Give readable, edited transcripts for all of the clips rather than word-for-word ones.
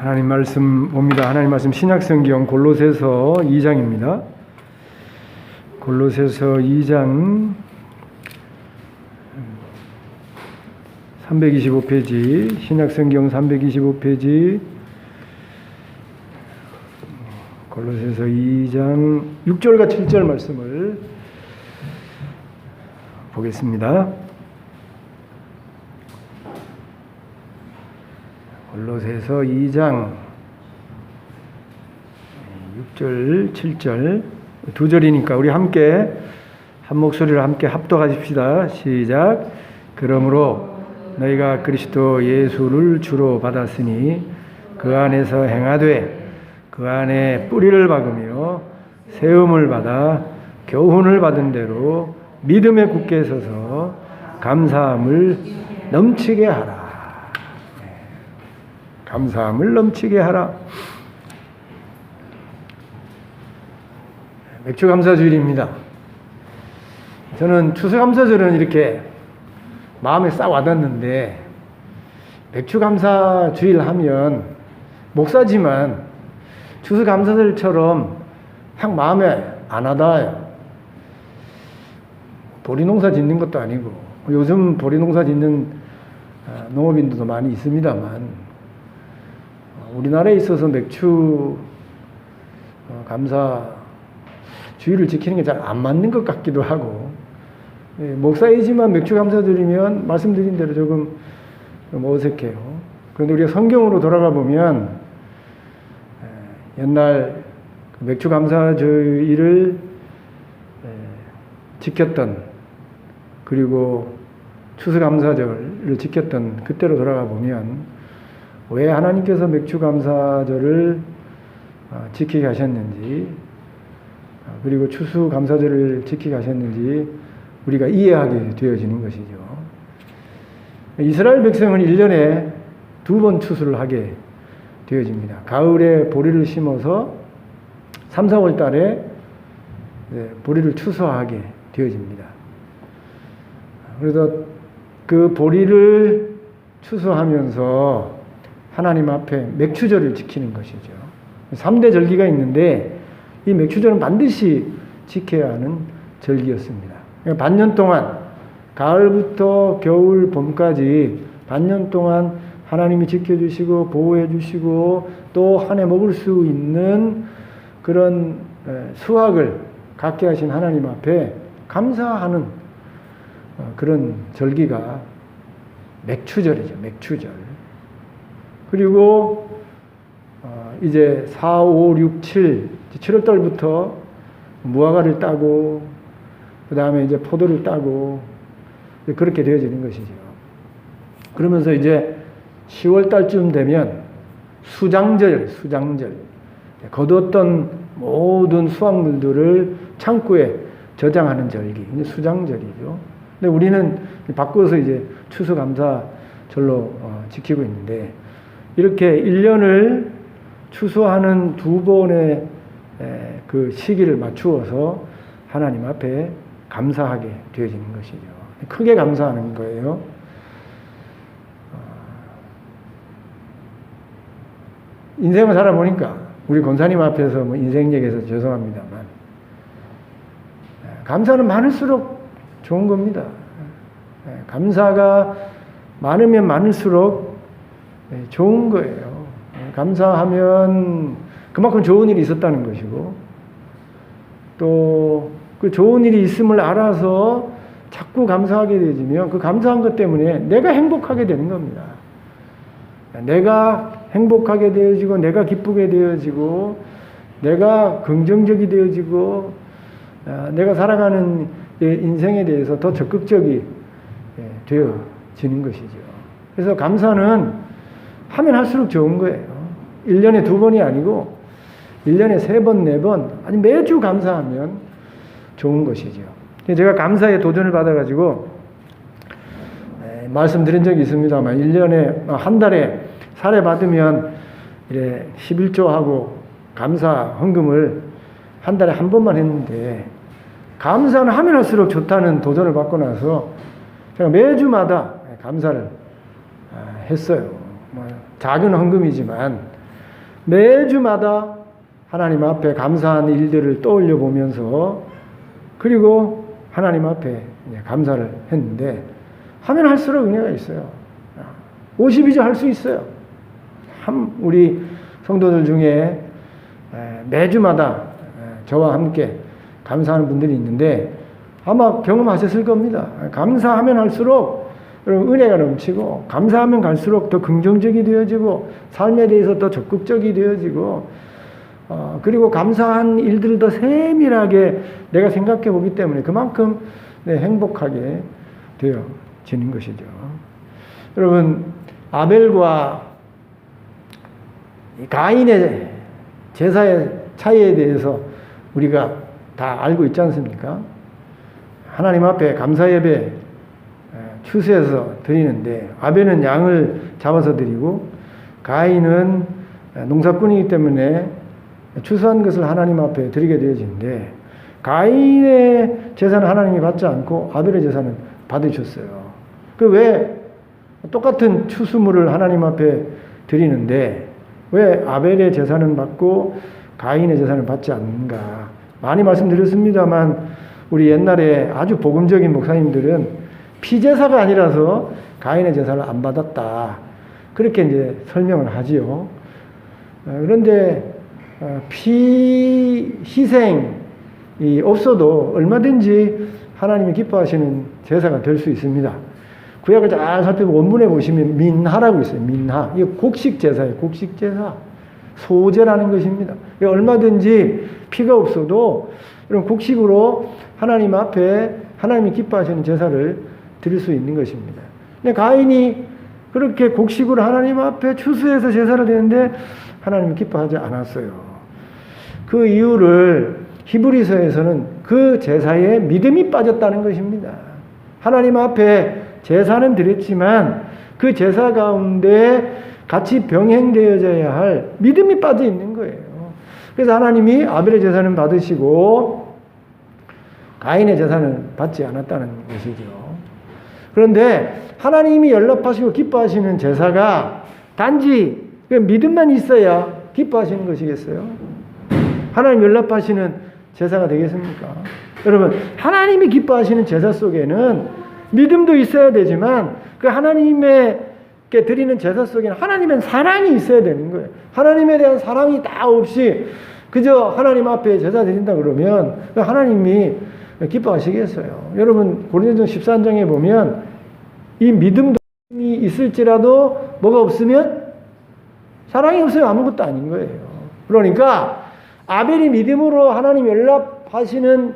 하나님 말씀 봅니다. 하나님 말씀 신약성경 골로새서 2장입니다. 골로새서 2장 325페이지, 신약성경 325페이지, 골로새서 2장 6절과 7절 말씀을 보겠습니다. 골로새서 2장 6절, 7절 두 절이니까 우리 함께 한 목소리로 함께 합독하십시다. 시작. 그러므로 너희가 그리스도 예수를 주로 받았으니 그 안에서 행하되 그 안에 뿌리를 박으며 세움을 받아 교훈을 받은 대로 믿음에 굳게 서서 감사함을 넘치게 하라. 감사함을 넘치게 하라. 맥주감사주일입니다. 저는 추수감사절은 이렇게 마음에 싹 와닿는데, 맥주감사주일 하면 목사지만 추수감사절처럼 확 마음에 안 와닿아요. 보리농사 짓는 것도 아니고, 요즘 보리농사 짓는 농업인들도 많이 있습니다만, 우리나라에 있어서 맥주 감사 주의를 지키는 게 잘 안 맞는 것 같기도 하고, 목사이지만 맥주 감사 드리면 말씀드린 대로 조금 어색해요. 그런데 우리가 성경으로 돌아가 보면 옛날 맥주 감사 주의를 지켰던, 그리고 추수 감사절을 지켰던 그때로 돌아가 보면 왜 하나님께서 맥주감사절을 지키게 하셨는지, 그리고 추수감사절을 지키게 하셨는지 우리가 이해하게 되어지는 것이죠. 이스라엘 백성은 1년에 2번 추수를 하게 되어집니다. 가을에 보리를 심어서 3, 4월 달에 보리를 추수하게 되어집니다. 그래서 그 보리를 추수하면서 하나님 앞에 맥추절을 지키는 것이죠. 3대 절기가 있는데 이 맥추절은 반드시 지켜야 하는 절기였습니다. 그러니까 반년 동안, 가을부터 겨울, 봄까지 반년 동안 하나님이 지켜주시고 보호해주시고 또 한 해 먹을 수 있는 그런 수확을 갖게 하신 하나님 앞에 감사하는 그런 절기가 맥추절이죠. 맥추절. 그리고 이제 4, 5, 6, 7, 7월 달부터 무화과를 따고, 그 다음에 이제 포도를 따고, 그렇게 되어지는 것이죠. 그러면서 이제 10월 달쯤 되면 수장절. 거두었던 모든 수확물들을 창고에 저장하는 절기, 이제 수장절이죠. 근데 우리는 바꿔서 이제 추수감사절로 지키고 있는데, 이렇게 1년을 추수하는 2번의 그 시기를 맞추어서 하나님 앞에 감사하게 되어지는 것이죠. 크게 감사하는 거예요. 인생을 살아보니까 우리 권사님 앞에서 뭐 인생 얘기해서 죄송합니다만, 감사는 많을수록 좋은 겁니다. 감사가 많으면 많을수록 좋은 거예요. 감사하면 그만큼 좋은 일이 있었다는 것이고, 또 그 좋은 일이 있음을 알아서 자꾸 감사하게 되어지면 그 감사한 것 때문에 내가 행복하게 되는 겁니다. 내가 행복하게 되어지고, 내가 기쁘게 되어지고, 내가 긍정적이 되어지고, 내가 살아가는 인생에 대해서 더 적극적이 되어지는 것이죠. 그래서 감사는 하면 할수록 좋은 거예요. 1년에 2번이 아니고 1년에 3번, 4번, 아니 매주 감사하면 좋은 것이죠. 제가 감사의 도전을 받아가지고 말씀드린 적이 있습니다만, 1년에 한 달에 사례 받으면 11조하고 감사 헌금을 한 달에 한 번만 했는데, 감사는 하면 할수록 좋다는 도전을 받고 나서 제가 매주마다 감사를 했어요. 작은 헌금이지만 매주마다 하나님 앞에 감사한 일들을 떠올려 보면서 그리고 하나님 앞에 감사를 했는데 하면 할수록 은혜가 있어요. 52주 할 수 있어요. 우리 성도들 중에 매주마다 저와 함께 감사하는 분들이 있는데 아마 경험하셨을 겁니다. 감사하면 할수록 여러분 은혜가 넘치고 감사하면 갈수록 더 긍정적이 되어지고 삶에 대해서 더 적극적이 되어지고 그리고 감사한 일들을 더 세밀하게 내가 생각해 보기 때문에 그만큼 행복하게 되어지는 것이죠. 여러분 아벨과 가인의 제사의 차이에 대해서 우리가 다 알고 있지 않습니까? 하나님 앞에 감사 예배 추수해서 드리는데 아벨은 양을 잡아서 드리고 가인은 농사꾼이기 때문에 추수한 것을 하나님 앞에 드리게 되어지는데 가인의 제사는 하나님이 받지 않고 아벨의 제사는 받으셨어요. 그 왜 똑같은 추수물을 하나님 앞에 드리는데 왜 아벨의 제사는 받고 가인의 제사는 받지 않는가? 많이 말씀드렸습니다만 우리 옛날에 아주 복음적인 목사님들은 피제사가 아니라서 가인의 제사를 안 받았다. 그렇게 이제 설명을 하지요. 그런데 피 희생이 없어도 얼마든지 하나님이 기뻐하시는 제사가 될 수 있습니다. 구약을 잘 살펴보면 원문에 보시면 민하라고 있어요. 민하. 이거 곡식 제사예요. 곡식 제사. 소제라는 것입니다. 얼마든지 피가 없어도 이런 곡식으로 하나님 앞에 하나님이 기뻐하시는 제사를 드릴 수 있는 것입니다. 근데 가인이 그렇게 곡식으로 하나님 앞에 추수해서 제사를 드리는데 하나님이 기뻐하지 않았어요. 그 이유를 히브리서에서는 그 제사에 믿음이 빠졌다는 것입니다. 하나님 앞에 제사는 드렸지만 그 제사 가운데 같이 병행되어져야 할 믿음이 빠져 있는 거예요. 그래서 하나님이 아벨의 제사는 받으시고 가인의 제사는 받지 않았다는 것이죠. 그런데 하나님이 연락하시고 기뻐하시는 제사가 단지 믿음만 있어야 기뻐하시는 것이겠어요? 하나님 연락하시는 제사가 되겠습니까? 여러분, 하나님이 기뻐하시는 제사 속에는 믿음도 있어야 되지만 그 하나님께 드리는 제사 속에는 하나님의 사랑이 있어야 되는 거예요. 하나님에 대한 사랑이 다 없이 그저 하나님 앞에 제사 드린다 그러면 하나님이 기뻐하시겠어요? 여러분 고린도전서 13장에 보면 이 믿음도 있을지라도 뭐가 없으면 사랑이 없으면 아무것도 아닌 거예요. 그러니까 아벨이 믿음으로 하나님 연락하시는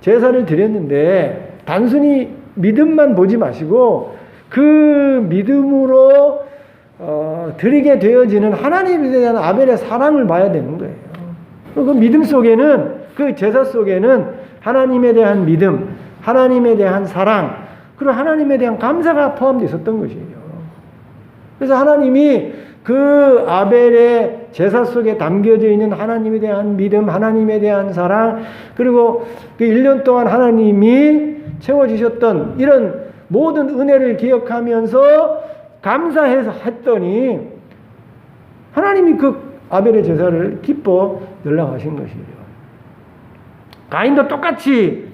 제사를 드렸는데 단순히 믿음만 보지 마시고 그 믿음으로 드리게 되어지는 하나님에 대한 아벨의 사랑을 봐야 되는 거예요. 그 믿음 속에는 그 제사 속에는 하나님에 대한 믿음, 하나님에 대한 사랑, 그리고 하나님에 대한 감사가 포함되어 있었던 것이에요. 그래서 하나님이 그 아벨의 제사 속에 담겨져 있는 하나님에 대한 믿음, 하나님에 대한 사랑, 그리고 그 1년 동안 하나님이 채워주셨던 이런 모든 은혜를 기억하면서 감사해서 했더니 하나님이 그 아벨의 제사를 기뻐 연락하신 것이에요. 가인도 똑같이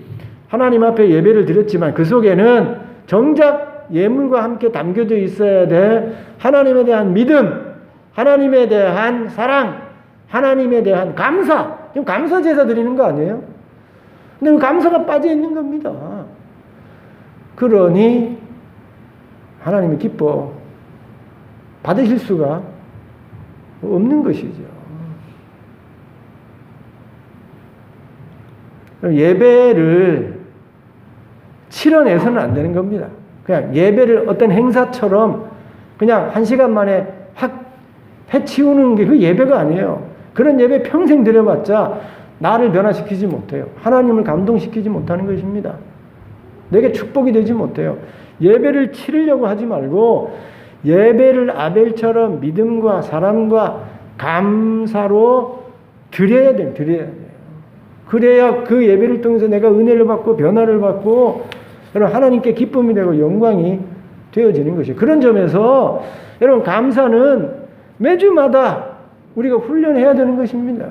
하나님 앞에 예배를 드렸지만 그 속에는 정작 예물과 함께 담겨져 있어야 될 하나님에 대한 믿음, 하나님에 대한 사랑, 하나님에 대한 감사. 지금 감사 제사 드리는 거 아니에요? 근데 그 감사가 빠져 있는 겁니다. 그러니 하나님이 기뻐 받으실 수가 없는 것이죠. 예배를 치러내서는 안 되는 겁니다. 그냥 예배를 어떤 행사처럼 그냥 1시간 만에 확 해치우는 게 그 예배가 아니에요. 그런 예배 평생 드려봤자 나를 변화시키지 못해요. 하나님을 감동시키지 못하는 것입니다. 내게 축복이 되지 못해요. 예배를 치르려고 하지 말고 예배를 아벨처럼 믿음과 사랑과 감사로 드려야 돼요. 그래야 그 예배를 통해서 내가 은혜를 받고 변화를 받고 여러분 하나님께 기쁨이 되고 영광이 되어지는 것이에요. 그런 점에서 여러분 감사는 매주마다 우리가 훈련해야 되는 것입니다.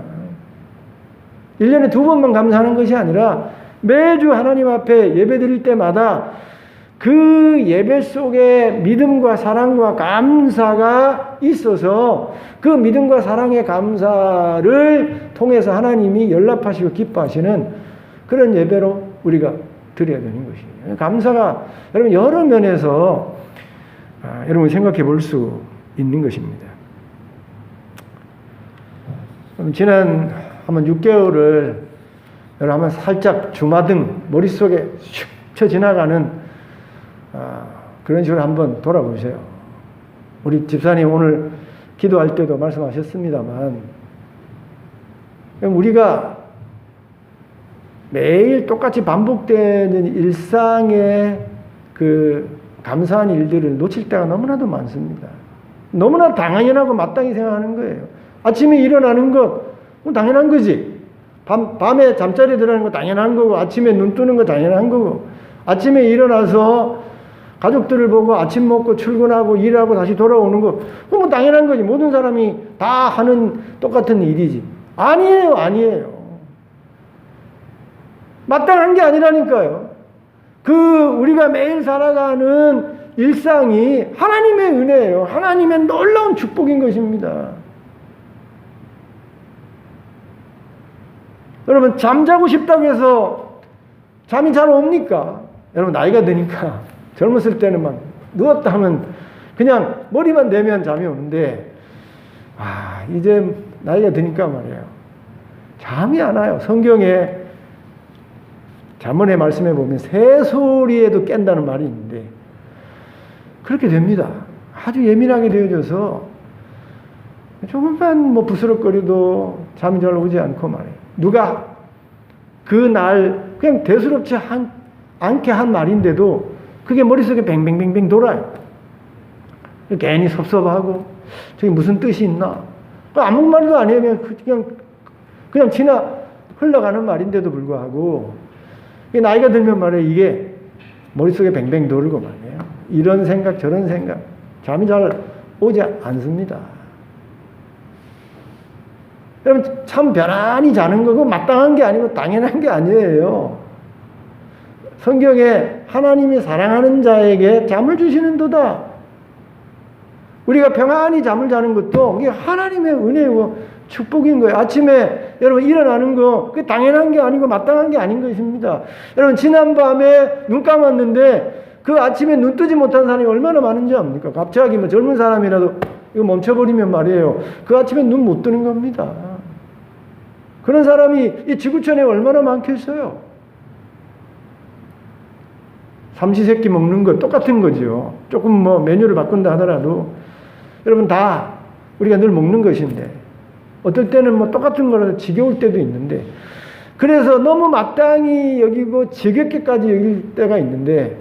1년에 2번만 감사하는 것이 아니라 매주 하나님 앞에 예배 드릴 때마다 그 예배 속에 믿음과 사랑과 감사가 있어서 그 믿음과 사랑의 감사를 통해서 하나님이 연락하시고 기뻐하시는 그런 예배로 우리가 드려야 되는 것이에요. 감사가 여러분 여러 면에서 여러분 생각해 볼 수 있는 것입니다. 지난 한번 6개월을 여러분 한번 살짝 주마등 머릿속에 슉 쳐 지나가는 그런 식으로 한번 돌아보세요. 우리 집사님 오늘 기도할 때도 말씀하셨습니다만 우리가 매일 똑같이 반복되는 일상의 그 감사한 일들을 놓칠 때가 너무나도 많습니다. 너무나 당연하고 마땅히 생각하는 거예요. 아침에 일어나는 것 당연한 거지. 밤에 잠자리에 들어가는 거 당연한 거고, 아침에 눈 뜨는 거 당연한 거고, 아침에 일어나서 가족들을 보고 아침 먹고 출근하고 일하고 다시 돌아오는 거 그건 뭐 당연한 거지. 모든 사람이 다 하는 똑같은 일이지. 아니에요, 아니에요. 마땅한 게 아니라니까요. 우리가 매일 살아가는 일상이 하나님의 은혜예요. 하나님의 놀라운 축복인 것입니다. 여러분, 잠자고 싶다고 해서 잠이 잘 옵니까? 여러분, 나이가 드니까 젊었을 때는 막 누웠다 하면 그냥 머리만 대면 잠이 오는데, 이제 나이가 드니까 말이에요. 잠이 안 와요. 성경에 잠언의 말씀에 보면 새소리에도 깬다는 말이 있는데 그렇게 됩니다. 아주 예민하게 되어져서 조금만 부스럭거려도 잠이 잘 오지 않고 말이에요. 누가 그날 그냥 대수롭지 않게 한 말인데도 그게 머릿속에 뱅뱅뱅뱅 돌아요. 괜히 섭섭하고 저게 무슨 뜻이 있나? 아무 말도 아니에요. 그냥 지나 흘러가는 말인데도 불구하고 나이가 들면 말이에요. 이게 머릿속에 뱅뱅 돌고 말이에요. 이런 생각 저런 생각 잠이 잘 오지 않습니다. 여러분, 참 편안히 자는 거고 마땅한 게 아니고 당연한 게 아니에요. 성경에 하나님이 사랑하는 자에게 잠을 주시는도다. 우리가 평안히 잠을 자는 것도 이게 하나님의 은혜고 축복인 거예요. 아침에 여러분 일어나는 거 그게 당연한 게 아니고 마땅한 게 아닌 것입니다. 여러분, 지난밤에 눈 감았는데 그 아침에 눈 뜨지 못한 사람이 얼마나 많은지 압니까? 갑자기 젊은 사람이라도 이거 멈춰버리면 말이에요. 그 아침에 눈 못 뜨는 겁니다. 그런 사람이 이 지구촌에 얼마나 많겠어요? 삼시세끼 먹는 거 똑같은 거죠. 조금 메뉴를 바꾼다 하더라도 여러분 다 우리가 늘 먹는 것인데 어떨 때는 똑같은 거라도 지겨울 때도 있는데 그래서 너무 마땅히 여기고 지겹게까지 여길 때가 있는데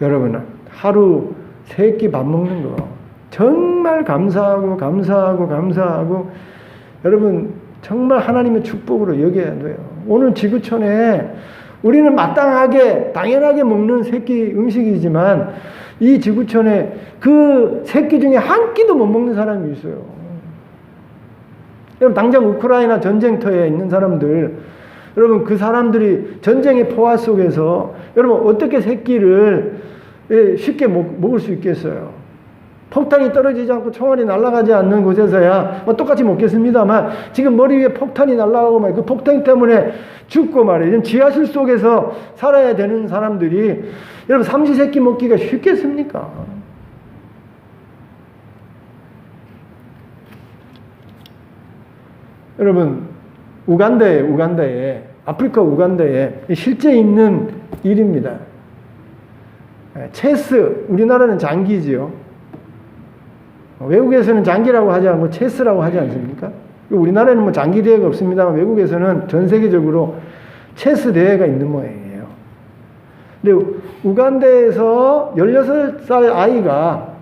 여러분 하루 3끼 밥 먹는 거 정말 감사하고 여러분 정말 하나님의 축복으로 여겨야 돼요. 오늘 지구촌에 우리는 마땅하게 당연하게 먹는 3끼 음식이지만 이 지구촌에 그 3끼 중에 한 끼도 못 먹는 사람이 있어요. 여러분 당장 우크라이나 전쟁터에 있는 사람들 여러분 그 사람들이 전쟁의 포화 속에서 여러분 어떻게 3끼를 쉽게 먹을 수 있겠어요? 폭탄이 떨어지지 않고 총알이 날아가지 않는 곳에서야 똑같이 먹겠습니다만 지금 머리 위에 폭탄이 날아가고 그 폭탄 때문에 죽고 말이에요. 지하실 속에서 살아야 되는 사람들이 여러분 삼시세끼 먹기가 쉽겠습니까? 우간다에 아프리카 우간다에 실제 있는 일입니다. 체스, 우리나라는 장기지요. 외국에서는 장기라고 하지 않고 체스라고 하지 않습니까? 우리나라에는 장기 대회가 없습니다만 외국에서는 전 세계적으로 체스 대회가 있는 모양이에요. 근데 우간다에서 16살 아이가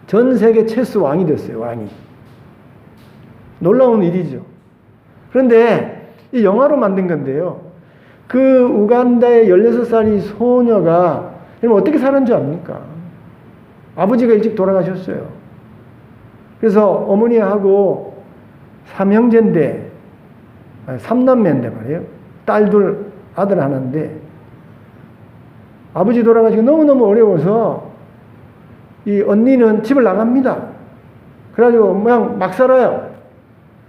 전 세계 체스 왕이 됐어요. 왕이. 놀라운 일이죠. 그런데 이 영화로 만든 건데요. 그 우간다의 16살의 소녀가 어떻게 살은 줄 압니까? 아버지가 일찍 돌아가셨어요. 그래서 어머니하고 삼형제인데, 삼남매인데 말이에요. 딸 둘, 아들 하나인데, 아버지 돌아가시고 너무너무 어려워서 이 언니는 집을 나갑니다. 그래가지고 그냥 막 살아요.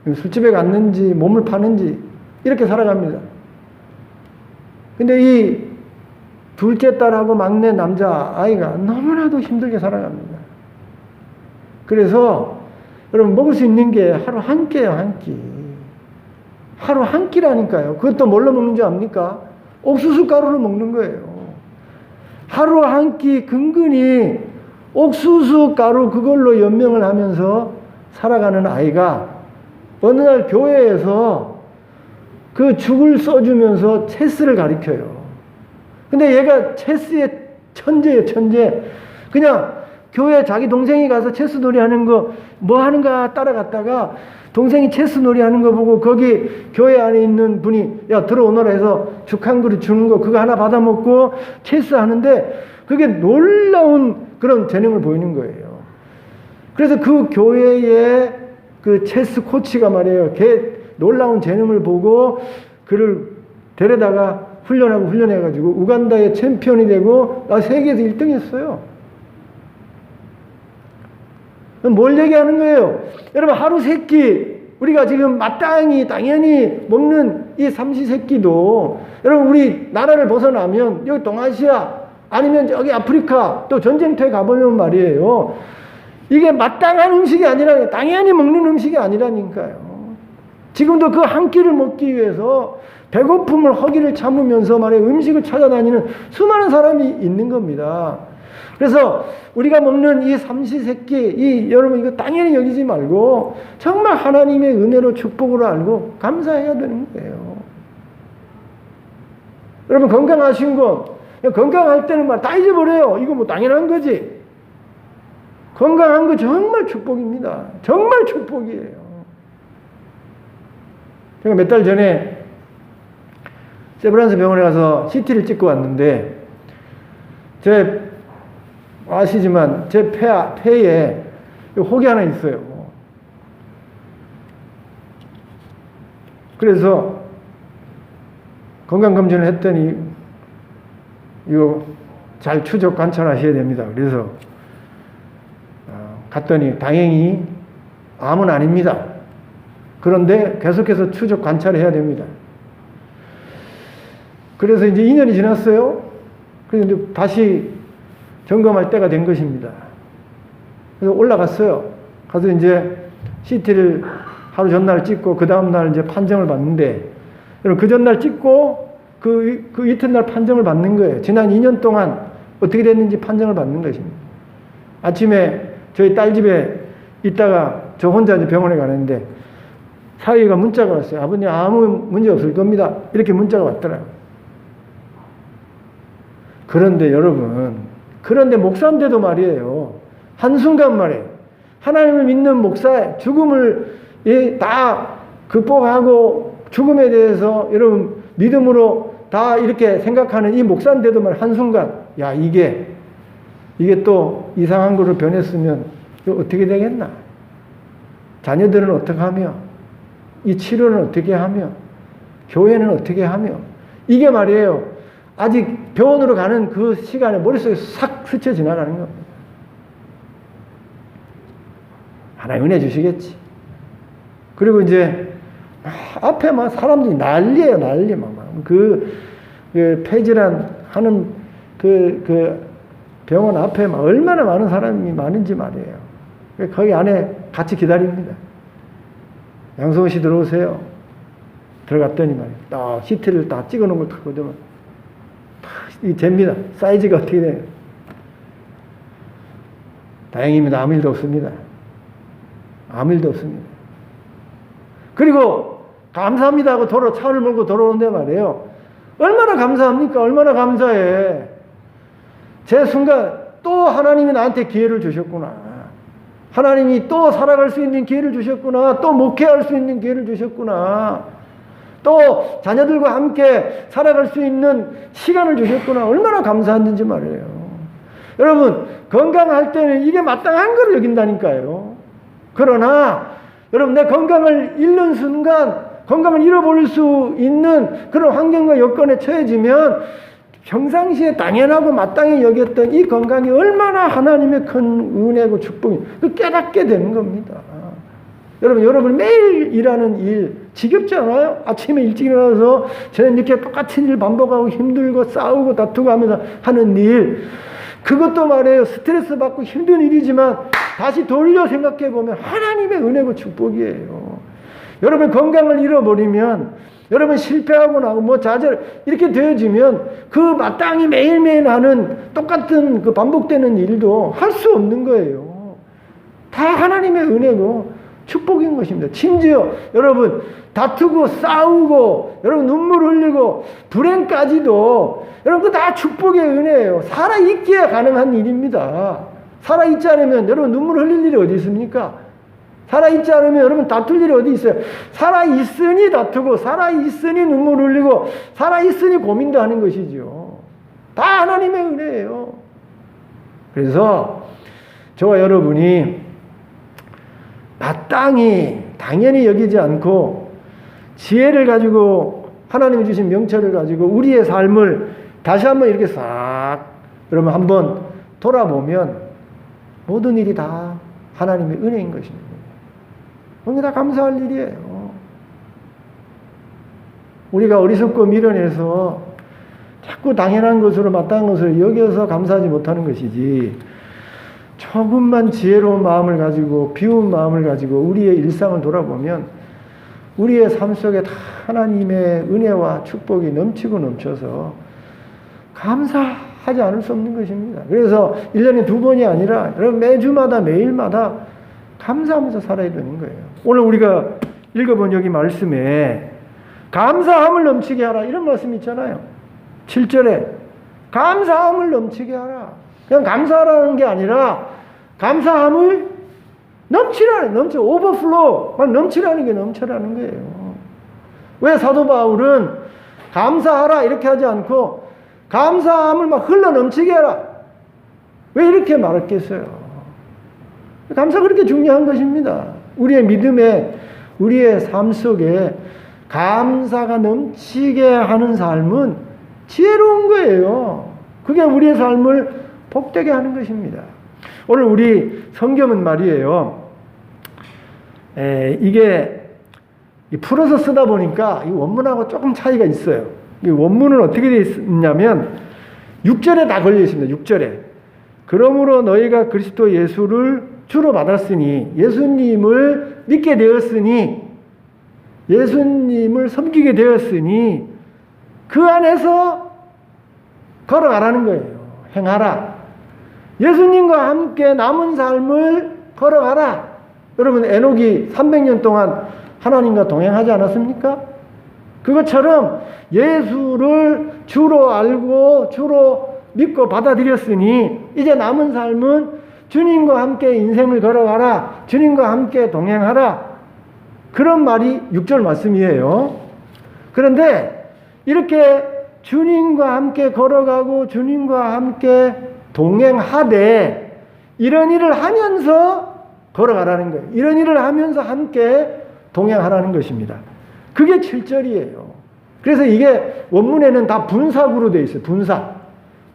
술집에 갔는지 몸을 파는지 이렇게 살아갑니다. 근데 이 둘째 딸하고 막내 남자 아이가 너무나도 힘들게 살아갑니다. 그래서 여러분 먹을 수 있는 게 하루 한 끼예요, 한 끼. 하루 한 끼라니까요. 그것도 뭘로 먹는 줄 압니까? 옥수수 가루로 먹는 거예요. 하루 한 끼 근근히 옥수수 가루 그걸로 연명을 하면서 살아가는 아이가 어느 날 교회에서 그 죽을 써주면서 체스를 가르쳐요. 근데 얘가 체스의 천재예요, 천재. 그냥 교회 자기 동생이 가서 체스 놀이 하는 거 뭐 하는가 따라갔다가 동생이 체스 놀이 하는 거 보고 거기 교회 안에 있는 분이 야 들어오너라 해서 죽 한 그릇 주는 거 그거 하나 받아 먹고 체스 하는데 그게 놀라운 그런 재능을 보이는 거예요. 그래서 그 교회의 그 체스 코치가 말이에요. 걔 놀라운 재능을 보고 그를 데려다가 훈련해가지고 우간다의 챔피언이 되고 세계에서 1등 했어요. 뭘 얘기하는 거예요? 여러분 하루 세 끼 우리가 지금 마땅히 당연히 먹는 이 삼시세끼도 여러분 우리 나라를 벗어나면 여기 동아시아 아니면 여기 아프리카 또 전쟁터에 가보면 말이에요. 이게 마땅한 음식이 아니라 당연히 먹는 음식이 아니라니까요. 지금도 그 한 끼를 먹기 위해서 배고픔을 허기를 참으면서 말이에요. 음식을 찾아다니는 수많은 사람이 있는 겁니다. 그래서 우리가 먹는 이 삼시세끼 여러분 이거 당연히 여기지 말고 정말 하나님의 은혜로 축복으로 알고 감사해야 되는 거예요. 여러분 건강하신 거 건강할 때는 막 다 잊어버려요. 이거 뭐 당연한 거지. 건강한 거 정말 축복입니다. 정말 축복이에요. 제가 몇 달 전에 세브란스 병원에 가서 CT를 찍고 왔는데 제 아시지만 제 폐에 혹이 하나 있어요. 그래서 건강검진을 했더니 이거 잘 추적 관찰하셔야 됩니다. 그래서 갔더니 다행히 암은 아닙니다. 그런데 계속해서 추적 관찰해야 됩니다. 그래서 이제 2년이 지났어요. 그래서 이제 다시 점검할 때가 된 것입니다. 그래서 올라갔어요. 가서 이제 CT를 하루 전날 찍고 그 다음날 이제 판정을 받는데 여러분 그 전날 찍고 그 이튿날 판정을 받는 거예요. 지난 2년 동안 어떻게 됐는지 판정을 받는 것입니다. 아침에 저희 딸 집에 있다가 저 혼자 이제 병원에 가는데 사위가 문자가 왔어요. 아버님 아무 문제 없을 겁니다. 이렇게 문자가 왔더라고요. 그런데 여러분, 그런데 목사인데도 말이에요. 한순간 말이에요. 하나님을 믿는 목사의 죽음을 다 극복하고 죽음에 대해서 여러분 믿음으로 다 이렇게 생각하는 이 목사인데도 말이에요. 한순간 야 이게 또 이상한 거로 변했으면 이거 어떻게 되겠나? 자녀들은 어떻게 하며? 이 치료는 어떻게 하며? 교회는 어떻게 하며? 이게 말이에요. 아직 병원으로 가는 그 시간에 머릿속에 싹 스쳐 지나가는 겁니다. 하나님 은혜 주시겠지. 그리고 이제 앞에 막 사람들이 난리예요, 난리. 그 폐질환 하는 그 병원 앞에 막 얼마나 많은 사람이 많은지 말이에요. 거기 안에 같이 기다립니다. 양성호 씨 들어오세요. 들어갔더니 말이에요. 딱 CT를 다 찍어 놓은 걸 딱 보더만 이 됩니다. 사이즈가 어떻게 돼요? 다행입니다. 아무 일도 없습니다. 아무 일도 없습니다. 그리고 감사합니다 하고 차를 몰고 돌아오는데 말이에요. 얼마나 감사합니까? 얼마나 감사해. 제 순간 또 하나님이 나한테 기회를 주셨구나. 하나님이 또 살아갈 수 있는 기회를 주셨구나. 또 목회할 수 있는 기회를 주셨구나. 또 자녀들과 함께 살아갈 수 있는 시간을 주셨구나. 얼마나 감사한지 말이에요. 여러분 건강할 때는 이게 마땅한 걸 여긴다니까요. 그러나 여러분, 내 건강을 잃는 순간 건강을 잃어버릴 수 있는 그런 환경과 여건에 처해지면 평상시에 당연하고 마땅히 여겼던 이 건강이 얼마나 하나님의 큰 은혜고 축복이 깨닫게 되는 겁니다. 여러분 매일 일하는 일 지겹지 않아요? 아침에 일찍 일어나서 저는 이렇게 똑같은 일 반복하고 힘들고 싸우고 다투고 하면서 하는 일, 그것도 말이에요, 스트레스 받고 힘든 일이지만 다시 돌려 생각해 보면 하나님의 은혜고 축복이에요. 여러분 건강을 잃어버리면, 여러분 실패하고 나고 뭐 좌절 이렇게 되어지면 그 마땅히 매일매일 하는 똑같은 그 반복되는 일도 할 수 없는 거예요. 다 하나님의 은혜고 축복인 것입니다. 심지어 여러분 다투고 싸우고 여러분 눈물 흘리고 불행까지도 여러분 그 다 축복의 은혜예요. 살아있기에 가능한 일입니다. 살아있지 않으면 여러분 눈물 흘릴 일이 어디 있습니까? 살아있지 않으면 여러분 다툴 일이 어디 있어요? 살아있으니 다투고 살아있으니 눈물 흘리고 살아있으니 고민도 하는 것이죠. 다 하나님의 은혜예요. 그래서 저와 여러분이 마땅히 당연히 여기지 않고 지혜를 가지고 하나님이 주신 명철을 가지고 우리의 삶을 다시 한번 이렇게 싹 여러분 한번 돌아보면 모든 일이 다 하나님의 은혜인 것입니다. 그게 다 감사할 일이에요. 우리가 어리석고 미련해서 자꾸 당연한 것으로 마땅한 것을 여겨서 감사하지 못하는 것이지, 조금만 지혜로운 마음을 가지고 비운 마음을 가지고 우리의 일상을 돌아보면 우리의 삶 속에 다 하나님의 은혜와 축복이 넘치고 넘쳐서 감사하지 않을 수 없는 것입니다. 그래서 1년에 2번이 아니라 여러분 매주마다 매일마다 감사하면서 살아야 되는 거예요. 오늘 우리가 읽어본 여기 말씀에 감사함을 넘치게 하라 이런 말씀이 있잖아요. 7절에 감사함을 넘치게 하라. 그냥 감사하라는 게 아니라 감사함을 오버플로우, 넘치라는 게 넘쳐라는 거예요. 왜 사도 바울은 감사하라 이렇게 하지 않고 감사함을 막 흘러 넘치게 하라, 왜 이렇게 말했겠어요? 감사가 그렇게 중요한 것입니다. 우리의 믿음에, 우리의 삶 속에 감사가 넘치게 하는 삶은 지혜로운 거예요. 그게 우리의 삶을 복되게 하는 것입니다. 오늘 우리 성경은 말이에요, 이게 풀어서 쓰다 보니까 이 원문하고 조금 차이가 있어요. 이 원문은 어떻게 되어 있냐면 6절에 다 걸려 있습니다. 6절에 그러므로 너희가 그리스도 예수를 주로 받았으니, 예수님을 믿게 되었으니, 예수님을 섬기게 되었으니 그 안에서 걸어가라는 거예요. 행하라. 예수님과 함께 남은 삶을 걸어가라. 여러분 에녹이 300년 동안 하나님과 동행하지 않았습니까? 그것처럼 예수를 주로 알고 주로 믿고 받아들였으니 이제 남은 삶은 주님과 함께 인생을 걸어가라. 주님과 함께 동행하라. 그런 말이 6절 말씀이에요. 그런데 이렇게 주님과 함께 걸어가고 주님과 함께 동행하되 이런 일을 하면서 걸어가라는 거예요. 이런 일을 하면서 함께 동행하라는 것입니다. 그게 7절이에요. 그래서 이게 원문에는 다 분사구로 되어 있어요.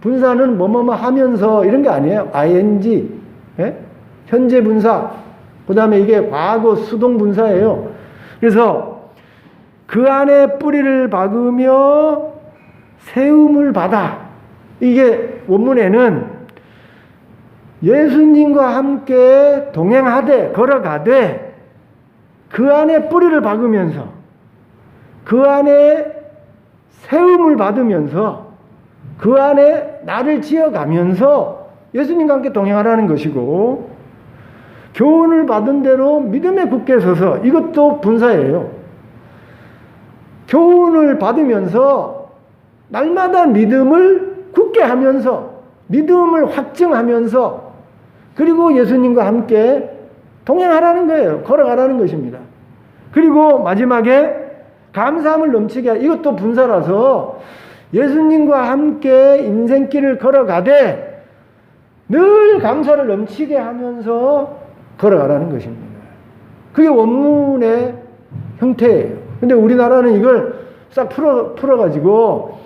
분사는 뭐뭐뭐 하면서 이런 게 아니에요. ing, 예? 현재 분사, 그 다음에 이게 과거 수동 분사예요. 그래서 그 안에 뿌리를 박으며 세움을 받아. 이게 원문에는 예수님과 함께 동행하되 걸어가되 그 안에 뿌리를 박으면서 그 안에 세움을 받으면서 그 안에 나를 지어가면서 예수님과 함께 동행하라는 것이고, 교훈을 받은 대로 믿음에 굳게 서서, 이것도 분사예요. 교훈을 받으면서 날마다 믿음을 굳게 하면서 믿음을 확증하면서 그리고 예수님과 함께 동행하라는 거예요. 걸어가라는 것입니다. 그리고 마지막에 감사함을 넘치게 하라. 이것도 분사라서 예수님과 함께 인생길을 걸어가되 늘 감사를 넘치게 하면서 걸어가라는 것입니다. 그게 원문의 형태예요. 근데 우리나라는 이걸 싹 풀어가지고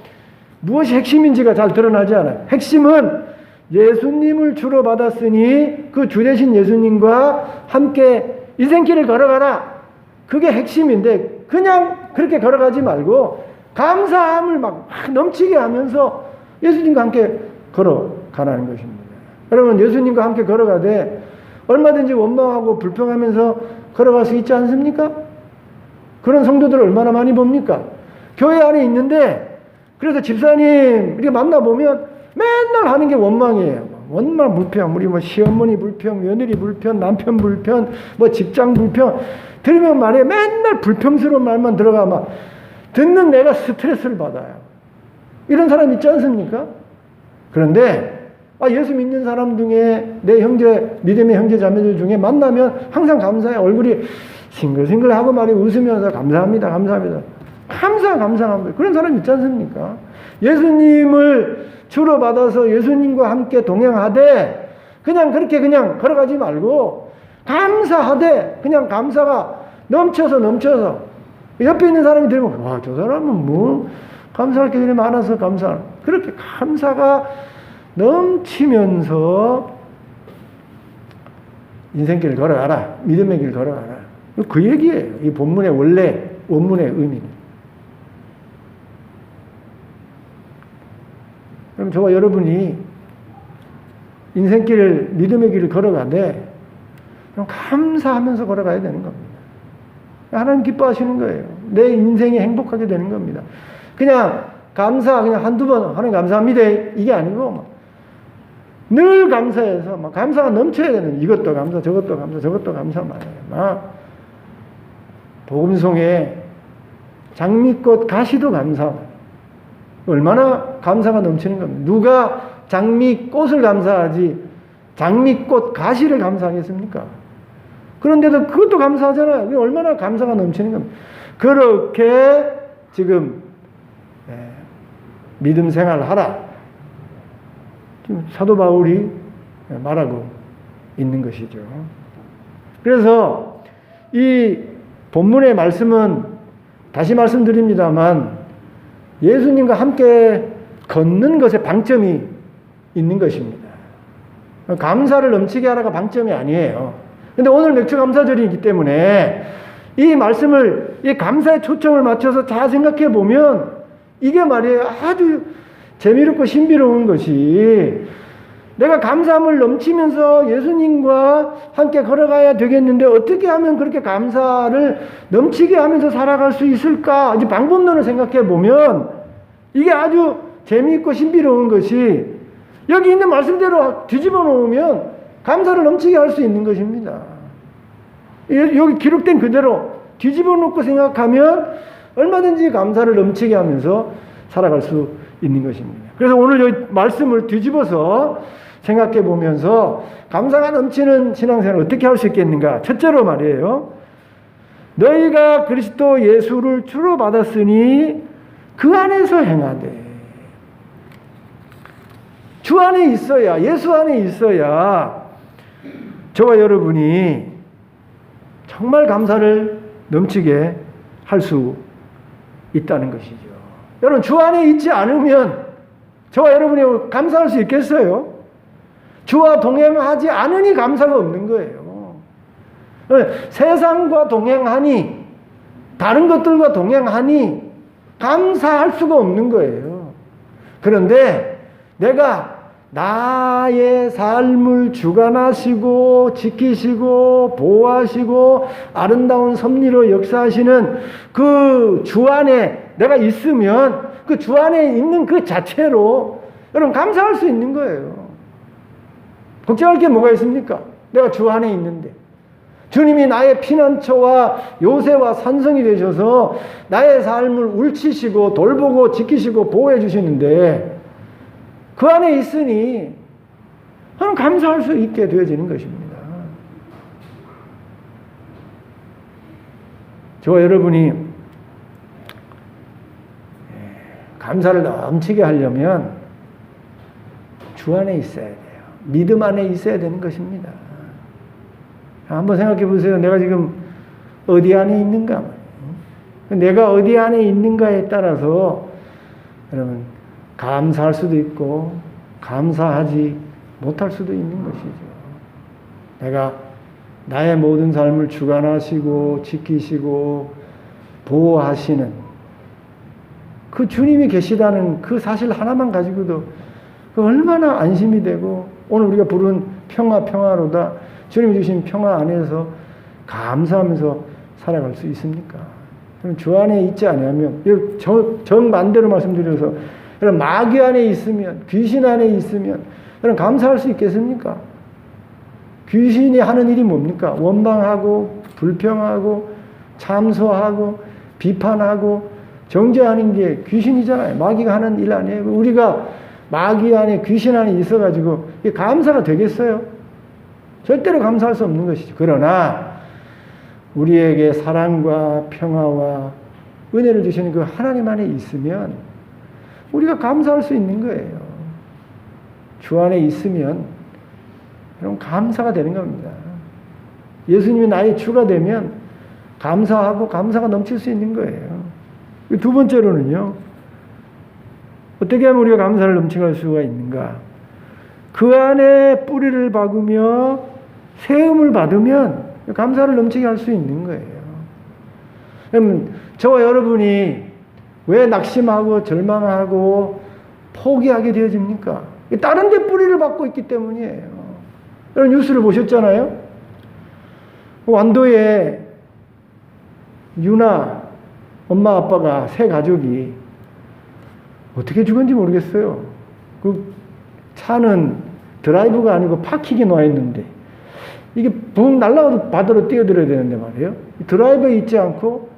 무엇이 핵심인지가 잘 드러나지 않아요. 핵심은 예수님을 주로 받았으니 그 주 되신 예수님과 함께 인생길을 걸어가라. 그게 핵심인데 그냥 그렇게 걸어가지 말고 감사함을 막 넘치게 하면서 예수님과 함께 걸어가라는 것입니다. 여러분, 예수님과 함께 걸어가되 얼마든지 원망하고 불평하면서 걸어갈 수 있지 않습니까? 그런 성도들을 얼마나 많이 봅니까? 교회 안에 있는데 그래서 집사님 이렇게 만나보면 맨날 하는 게 원망이에요. 원망, 불평, 우리 뭐 시어머니 불평, 며느리 불평, 남편 불평, 뭐 직장 불평 들으면 말이에요. 맨날 불평스러운 말만 들어가 막 듣는 내가 스트레스를 받아요. 이런 사람 있지 않습니까? 그런데 예수 믿는 사람 중에 내 형제, 믿음의 형제 자매들 중에 만나면 항상 감사해. 얼굴이 싱글싱글하고 말이 웃으면서 감사합니다. 감사합니다. 감사합니다. 그런 사람 있지 않습니까? 예수님을 주로 받아서 예수님과 함께 동행하되 그냥 그렇게 그냥 걸어가지 말고 감사하되 그냥 감사가 넘쳐서 옆에 있는 사람이 들으면 와, 저 사람은 뭐 감사할 게 그렇게 많아서 그렇게 감사가 넘치면서 인생길 걸어가라. 믿음의 길 걸어가라. 그 얘기예요. 이 본문의 원문의 의미는. 그럼 저와 여러분이 인생길을, 믿음의 길을 걸어가되 그럼 감사하면서 걸어가야 되는 겁니다. 하나님 기뻐하시는 거예요. 내 인생이 행복하게 되는 겁니다. 그냥 한두 번 하나님 감사합니다 이게 아니고 늘 감사해서 감사가 넘쳐야 되는, 이것도 감사, 저것도 감사 말이에요. 복음송에 장미꽃 가시도 감사. 얼마나 감사가 넘치는 겁니다. 누가 장미꽃을 감사하지 장미꽃 가시를 감사하겠습니까? 그런데도 그것도 감사하잖아요. 얼마나 감사가 넘치는 겁니다. 그렇게 지금 믿음 생활을 하라. 지금 사도 바울이 말하고 있는 것이죠. 그래서 이 본문의 말씀은 다시 말씀드립니다만 예수님과 함께 걷는 것에 방점이 있는 것입니다. 감사를 넘치게 하라가 방점이 아니에요. 근데 오늘 맥주 감사절이기 때문에 이 말씀을, 이 감사의 초점을 맞춰서 잘 생각해 보면 이게 말이에요. 아주 재미롭고 신비로운 것이 내가 감사함을 넘치면서 예수님과 함께 걸어가야 되겠는데 어떻게 하면 그렇게 감사를 넘치게 하면서 살아갈 수 있을까? 이제 방법론을 생각해 보면 이게 아주 재미있고 신비로운 것이 여기 있는 말씀대로 뒤집어 놓으면 감사를 넘치게 할 수 있는 것입니다. 여기 기록된 그대로 뒤집어 놓고 생각하면 얼마든지 감사를 넘치게 하면서 살아갈 수 있는 것입니다. 그래서 오늘 여기 말씀을 뒤집어서 생각해 보면서 감사가 넘치는 신앙생활을 어떻게 할 수 있겠는가? 첫째로 말이에요. 너희가 그리스도 예수를 주로 받았으니 그 안에서 행하되. 주 안에 있어야, 예수 안에 있어야 저와 여러분이 정말 감사를 넘치게 할 수 있다는 것이죠. 여러분, 주 안에 있지 않으면 저와 여러분이 감사할 수 있겠어요? 주와 동행하지 않으니 감사가 없는 거예요. 세상과 동행하니, 다른 것들과 동행하니 감사할 수가 없는 거예요. 그런데 내가 나의 삶을 주관하시고 지키시고 보호하시고 아름다운 섭리로 역사하시는 그 주 안에 내가 있으면 그 주 안에 있는 그 자체로 여러분 감사할 수 있는 거예요. 걱정할 게 뭐가 있습니까? 내가 주 안에 있는데. 주님이 나의 피난처와 요새와 산성이 되셔서 나의 삶을 울치시고 돌보고 지키시고 보호해 주시는데 그 안에 있으니 저는 감사할 수 있게 되어지는 것입니다. 저와 여러분이 감사를 넘치게 하려면 주 안에 있어야 돼요. 믿음 안에 있어야 되는 것입니다. 한번 생각해 보세요. 내가 지금 어디 안에 있는가? 내가 어디 안에 있는가에 따라서 여러분 감사할 수도 있고 감사하지 못할 수도 있는 것이죠. 내가 나의 모든 삶을 주관하시고 지키시고 보호하시는 그 주님이 계시다는 그 사실 하나만 가지고도 그 얼마나 안심이 되고 오늘 우리가 부른 평화로다 주님이 주신 평화 안에서 감사하면서 살아갈 수 있습니까? 그럼 주 안에 있지 않으면 정반대로 말씀드려서 여러분 마귀 안에 있으면 귀신 안에 있으면 여러분 감사할 수 있겠습니까? 귀신이 하는 일이 뭡니까? 원망하고 불평하고 참소하고 비판하고 정죄하는 게 귀신이잖아요. 마귀가 하는 일 아니에요. 우리가 마귀 안에 귀신 안에 있어가지고 이게 감사가 되겠어요? 절대로 감사할 수 없는 것이죠. 그러나 우리에게 사랑과 평화와 은혜를 주시는 그 하나님 안에 있으면 우리가 감사할 수 있는 거예요. 주 안에 있으면 그럼 감사가 되는 겁니다. 예수님이 나의 주가 되면 감사하고 감사가 넘칠 수 있는 거예요. 두 번째로는요. 어떻게 하면 우리가 감사를 넘쳐갈 수가 있는가? 그 안에 뿌리를 박으며 세움을 받으면 감사를 넘치게 할 수 있는 거예요. 그럼 저와 여러분이 왜 낙심하고 절망하고 포기하게 되어집니까? 다른 데 뿌리를 박고 있기 때문이에요. 여러분 뉴스를 보셨잖아요? 완도에 유나 엄마 아빠가 세 가족이 어떻게 죽은지 모르겠어요. 그 차는 드라이브가 아니고 파킹에 놔 있는데 이게 붕 날아가도 바다로 뛰어들어야 되는데 말이에요. 드라이브에 있지 않고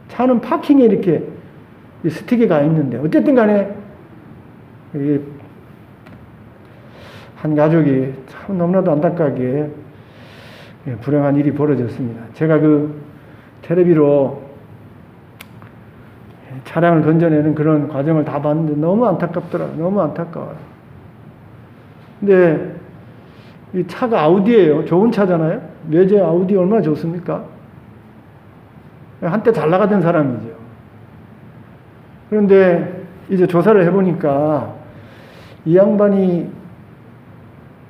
차는 파킹에 이렇게 스틱에 가 있는데 어쨌든 간에 한 가족이 참 너무나도 안타깝게 불행한 일이 벌어졌습니다. 제가 그 텔레비로 차량을 건져내는 그런 과정을 다 봤는데 너무 안타깝더라고요. 너무 안타까워요. 근데 이 차가 아우디예요. 좋은 차잖아요. 외제 아우디 얼마나 좋습니까? 한때 잘 나가던 사람이죠. 그런데 이제 조사를 해보니까 이 양반이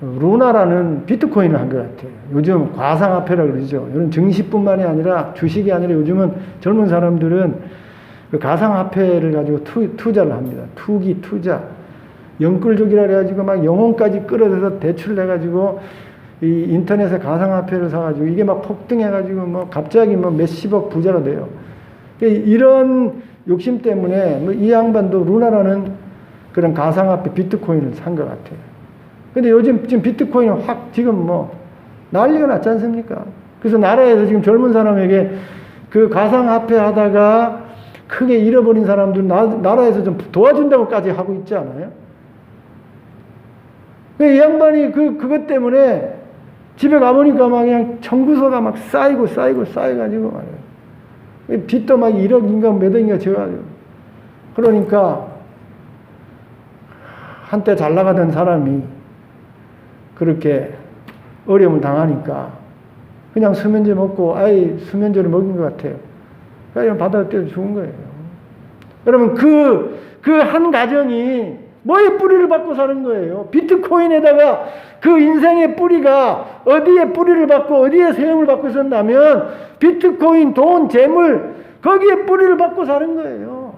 루나라는 비트코인을 한 것 같아요. 요즘 과상화폐라고 그러죠. 이런 증시뿐만이 아니라 주식이 아니라 요즘은 젊은 사람들은 그 가상화폐를 가지고 투자를 합니다. 투자. 영끌족이라 해가지고 막 영혼까지 끌어들여서 대출을 해가지고 이 인터넷에 가상화폐를 사가지고 이게 막 폭등해가지고 뭐 갑자기 뭐 몇십억 부자가 돼요. 이런 욕심 때문에 뭐 이 양반도 루나라는 그런 가상화폐 비트코인을 산 것 같아요. 근데 요즘 지금 비트코인은 확 지금 뭐 난리가 났지 않습니까? 그래서 나라에서 지금 젊은 사람에게 그 가상화폐 하다가 크게 잃어버린 사람들 나라에서 좀 도와준다고까지 하고 있지 않아요? 이 양반이 그것 때문에 집에 가보니까 막 그냥 청구서가 막 쌓여가지고 말이에요. 빚도 막 1억인가 몇 억인가 져가지고. 그러니까 한때 잘 나가던 사람이 그렇게 어려움을 당하니까 그냥 수면제 먹고 아예 수면제를 먹인 것 같아요. 그냥 바다에 뛰어 죽은 거예요. 여러분 그 한 가정이 뭐에 뿌리를 받고 사는 거예요? 비트코인에다가 그 인생의 뿌리가 어디에 뿌리를 받고 어디에 세움을 받고 있었냐면 비트코인, 돈, 재물 거기에 뿌리를 받고 사는 거예요.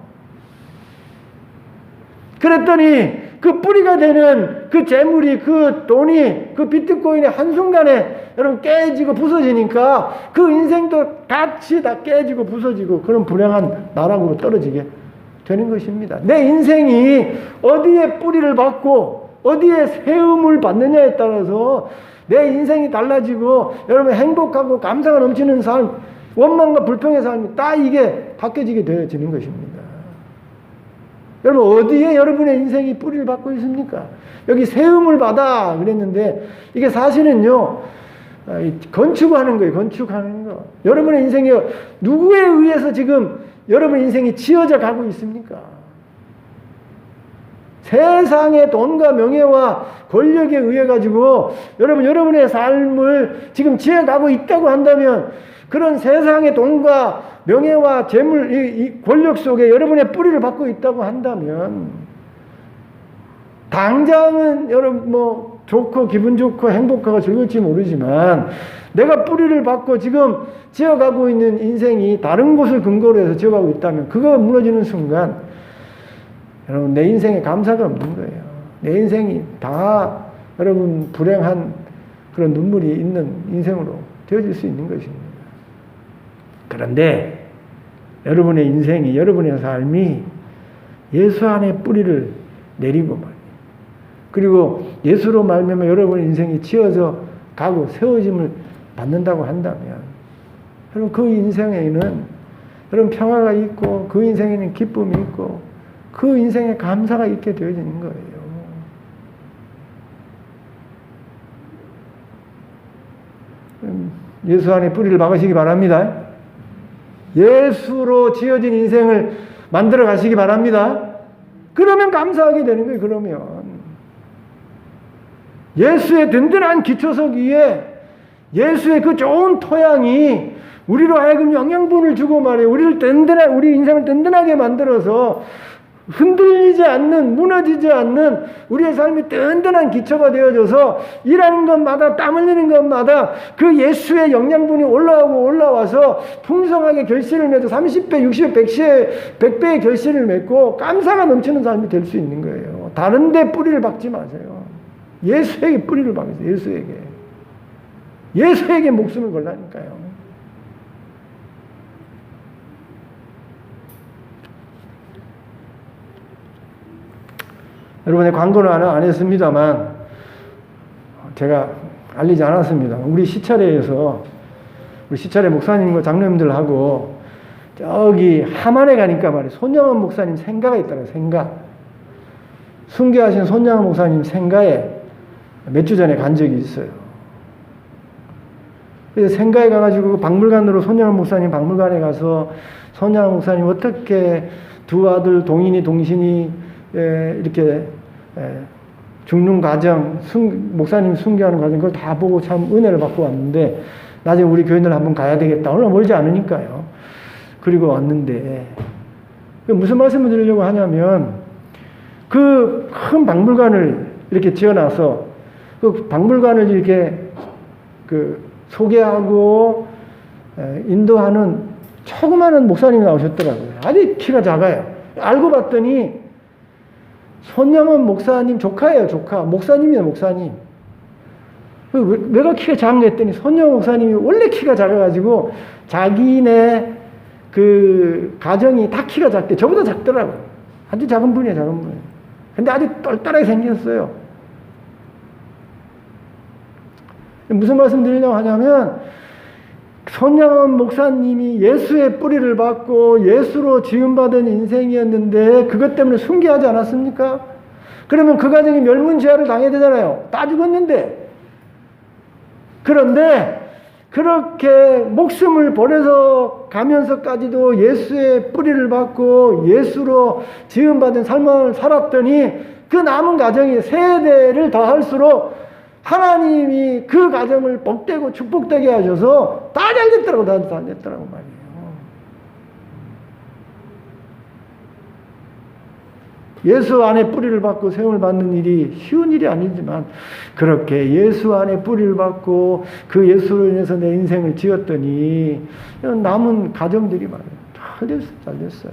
그랬더니 그 뿌리가 되는 그 재물이 그 돈이 그 비트코인이 한순간에 여러분 깨지고 부서지니까 그 인생도 같이 다 깨지고 부서지고 그런 불행한 나락으로 떨어지게 되는 것입니다. 내 인생이 어디에 뿌리를 받고 어디에 세움을 받느냐에 따라서 내 인생이 달라지고 여러분 행복하고 감사가 넘치는 삶, 원망과 불평의 삶이 다 이게 바뀌어지게 되어지는 것입니다. 여러분 어디에 여러분의 인생이 뿌리를 받고 있습니까? 여기 세움을 받아 그랬는데 이게 사실은요 건축하는 거예요. 건축하는 거. 여러분의 인생이 누구에 의해서 지금 여러분 인생이 지어져 가고 있습니까? 세상의 돈과 명예와 권력에 의해 가지고 여러분의 삶을 지금 지어가고 있다고 한다면 그런 세상의 돈과 명예와 재물, 이 권력 속에 여러분의 뿌리를 받고 있다고 한다면, 당장은 여러분 뭐 좋고 기분 좋고 행복하고 즐거울지 모르지만, 내가 뿌리를 받고 지금 지어가고 있는 인생이 다른 곳을 근거로 해서 지어가고 있다면, 그거 무너지는 순간 여러분 내 인생에 감사가 없는 거예요. 내 인생이 다 여러분 불행한 그런 눈물이 있는 인생으로 되어질 수 있는 것입니다. 그런데 여러분의 인생이, 여러분의 삶이 예수 안에 뿌리를 내리고 말이에요. 그리고 예수로 말미암아 여러분의 인생이 지어져 가고 세워짐을 받는다고 한다면, 여러분 그 인생에는 여러분 평화가 있고, 그 인생에는 기쁨이 있고, 그 인생에 감사가 있게 되어지는 거예요. 예수 안에 뿌리를 박으시기 바랍니다. 예수로 지어진 인생을 만들어 가시기 바랍니다. 그러면 감사하게 되는 거예요. 그러면 예수의 든든한 기초석 위에 예수의 그 좋은 토양이 우리로 하여금 영양분을 주고 말이에요. 우리 인생을 든든하게 만들어서 흔들리지 않는, 무너지지 않는 우리의 삶이 든든한 기초가 되어져서 일하는 것마다, 땀 흘리는 것마다 그 예수의 영양분이 올라와서 풍성하게 결실을 맺어 30배, 60배, 100배의 결실을 맺고 감사가 넘치는 삶이 될 수 있는 거예요. 다른 데 뿌리를 박지 마세요. 예수에게 뿌리를 박으세요. 예수에게 목숨을 걸라니까요. 여러분의 광고는 하나 안 했습니다만, 제가 알리지 않았습니다. 우리 시찰회에서, 우리 시찰회 목사님과 장로님들하고 저기 함안에 가니까 말이에요. 손양원 목사님 생가가 있더라고요. 생가. 순교하신 손양원 목사님 생가에 몇 주 전에 간 적이 있어요. 그래서 생가에 가가지고 박물관으로 손양원 목사님 박물관에 가서 손양원 목사님 어떻게 두 아들 동인이 동신이 이렇게 죽는 과정, 목사님 순교하는 과정, 그걸 다 보고 참 은혜를 받고 왔는데, 나중에 우리 교인들 한번 가야 되겠다. 얼마 멀지 않으니까요. 그리고 왔는데, 무슨 말씀을 드리려고 하냐면, 그 큰 박물관을 이렇게 지어놔서, 그 박물관을 이렇게 소개하고, 인도하는 조그마한 목사님이 나오셨더라고요. 아주 키가 작아요. 알고 봤더니, 손양원 목사님 조카예요, 조카. 목사님이에요, 목사님. 왜가 키가 작은가 했더니, 손양원 목사님이 원래 키가 작아가지고, 자기네 그 가정이 다 키가 작대. 저보다 작더라고요. 아주 작은 분이에요, 작은 분. 근데 아주 똘똘하게 생겼어요. 무슨 말씀 드리려고 하냐면, 손양원 목사님이 예수의 뿌리를 받고 예수로 지음받은 인생이었는데 그것 때문에 순교하지 않았습니까? 그러면 그 가정이 멸문제하를 당해야 되잖아요. 다 죽었는데. 그런데 그렇게 목숨을 버려서 가면서까지도 예수의 뿌리를 받고 예수로 지음받은 삶을 살았더니 그 남은 가정이 세대를 더할수록 하나님이 그 가정을 복되고 축복되게 하셔서 다 잘 됐더라고, 다 됐더라고 말이에요. 예수 안에 뿌리를 받고 세움을 받는 일이 쉬운 일이 아니지만, 그렇게 예수 안에 뿌리를 받고 그 예수로 인해서 내 인생을 지었더니 남은 가정들이 말이에요. 잘 됐어요, 잘 됐어요.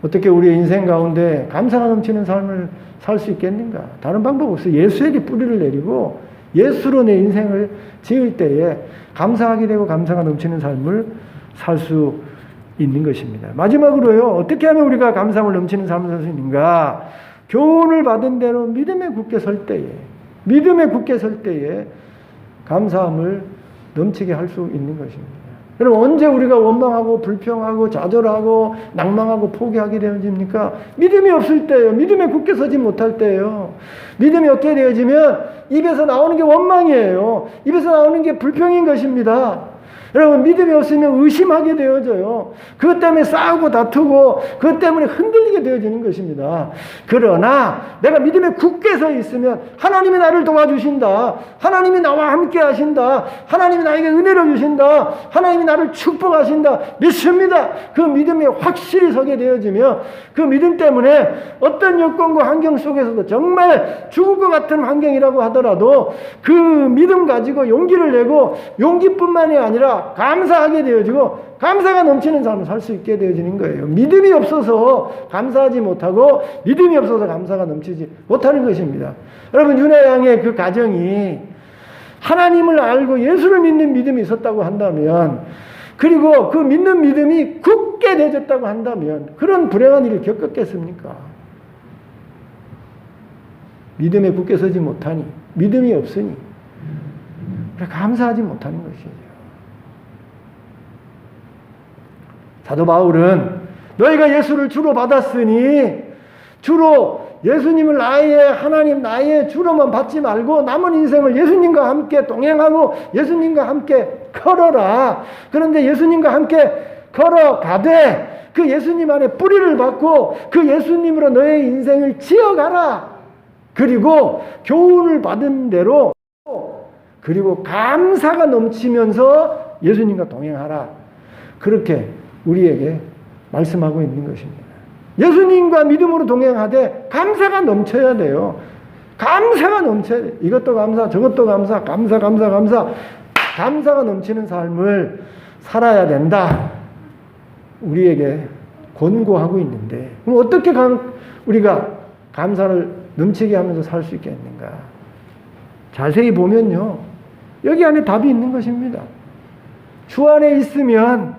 어떻게 우리의 인생 가운데 감사가 넘치는 삶을 살 수 있겠는가? 다른 방법 없어요. 예수에게 뿌리를 내리고 예수로 내 인생을 지을 때에 감사하게 되고 감사가 넘치는 삶을 살 수 있는 것입니다. 마지막으로요, 어떻게 하면 우리가 감사함을 넘치는 삶을 살 수 있는가? 교훈을 받은 대로 믿음에 굳게 설 때에 감사함을 넘치게 할 수 있는 것입니다. 여러분, 언제 우리가 원망하고 불평하고 좌절하고 낭망하고 포기하게 되어집니까? 믿음이 없을 때예요. 믿음에 굳게 서지 못할 때예요. 믿음이 없게 되어지면 입에서 나오는 게 원망이에요. 입에서 나오는 게 불평인 것입니다. 여러분, 믿음이 없으면 의심하게 되어져요. 그것 때문에 싸우고 다투고 그것 때문에 흔들리게 되어지는 것입니다. 그러나 내가 믿음에 굳게 서 있으면 하나님이 나를 도와주신다. 하나님이 나와 함께 하신다. 하나님이 나에게 은혜를 주신다. 하나님이 나를 축복하신다. 믿습니다. 그 믿음에 확실히 서게 되어지며 그 믿음 때문에 어떤 여건과 환경 속에서도 정말 죽을 것 같은 환경이라고 하더라도 그 믿음 가지고 용기를 내고 용기뿐만이 아니라 감사하게 되어지고 감사가 넘치는 삶을 살 수 있게 되어지는 거예요. 믿음이 없어서 감사하지 못하고 믿음이 없어서 감사가 넘치지 못하는 것입니다. 여러분, 유나 양의 그 가정이 하나님을 알고 예수를 믿는 믿음이 있었다고 한다면, 그리고 그 믿는 믿음이 굳게 되어졌다고 한다면 그런 불행한 일을 겪었겠습니까? 믿음에 굳게 서지 못하니, 믿음이 없으니 감사하지 못하는 것이죠. 사도 바울은 너희가 예수를 주로 받았으니 주로 예수님을 나의 하나님, 나의 주로만 받지 말고 남은 인생을 예수님과 함께 동행하고 예수님과 함께 걸어라. 그런데 예수님과 함께 걸어가되 그 예수님 안에 뿌리를 받고 그 예수님으로 너의 인생을 지어가라. 그리고 교훈을 받은 대로, 그리고 감사가 넘치면서 예수님과 동행하라. 그렇게 우리에게 말씀하고 있는 것입니다. 예수님과 믿음으로 동행하되 감사가 넘쳐야 돼요. 감사가 넘쳐야 돼요. 이것도 감사, 저것도 감사, 감사가 넘치는 삶을 살아야 된다. 우리에게 권고하고 있는데, 그럼 어떻게 우리가 감사를 넘치게 하면서 살 수 있겠는가? 자세히 보면요, 여기 안에 답이 있는 것입니다. 주 안에 있으면,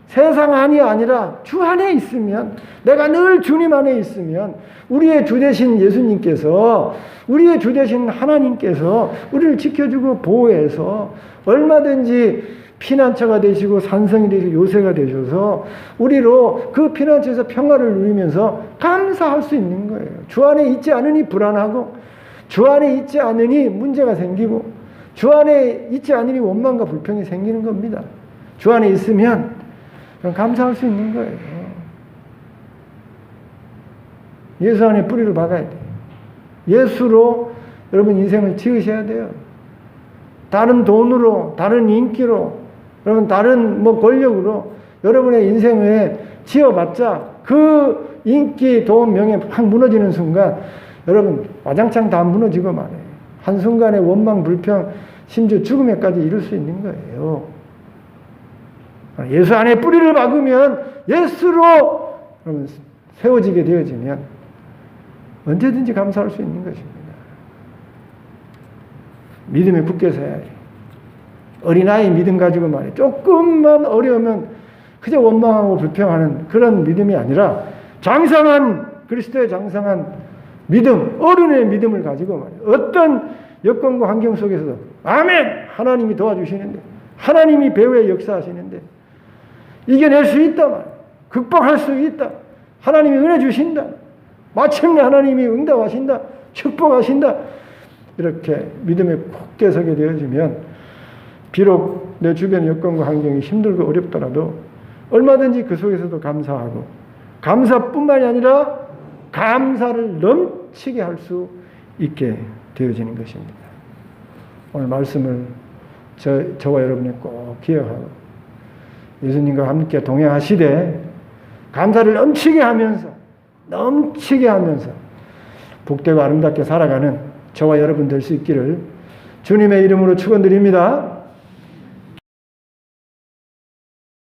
세상 안이 아니라 주 안에 있으면, 내가 늘 주님 안에 있으면 우리의 주 되신 예수님께서, 우리의 주 되신 하나님께서 우리를 지켜주고 보호해서 얼마든지 피난처가 되시고 산성이 되시고 요새가 되셔서 우리로 그 피난처에서 평화를 누리면서 감사할 수 있는 거예요. 주 안에 있지 않으니 불안하고, 주 안에 있지 않으니 문제가 생기고, 주 안에 있지 않으니 원망과 불평이 생기는 겁니다. 주 안에 있으면 감사할 수 있는 거예요. 예수 안에 뿌리를 박아야 돼요. 예수로 여러분 인생을 지으셔야 돼요. 다른 돈으로, 다른 인기로, 여러분 다른 권력으로 여러분의 인생을 지어봤자 그 인기, 돈, 명예 확 무너지는 순간 여러분 와장창 다 무너지고 말해요. 한순간에 원망, 불평, 심지어 죽음에까지 이를 수 있는 거예요. 예수 안에 뿌리를 박으면, 예수로 세워지게 되어지면 언제든지 감사할 수 있는 것입니다. 믿음에 굳게 서야 해요. 어린아이 믿음 가지고 말이에요. 조금만 어려우면 그저 원망하고 불평하는 그런 믿음이 아니라 장성한, 그리스도의 장성한 믿음, 어른의 믿음을 가지고 말이에요. 어떤 여건과 환경 속에서도 아멘! 하나님이 도와주시는데, 하나님이 배후에 역사하시는데 이겨낼 수 있다, 극복할 수 있다, 하나님이 은혜 주신다, 마침내 하나님이 응답하신다, 축복하신다, 이렇게 믿음에 굳게 서게 되어지면 비록 내 주변 여건과 환경이 힘들고 어렵더라도 얼마든지 그 속에서도 감사하고, 감사뿐만이 아니라 감사를 넘치게 할 수 있게 되어지는 것입니다. 오늘 말씀을 저와 여러분이 꼭 기억하고 예수님과 함께 동행하시되 감사를 넘치게 하면서 복되고 아름답게 살아가는 저와 여러분 될 수 있기를 주님의 이름으로 축원드립니다.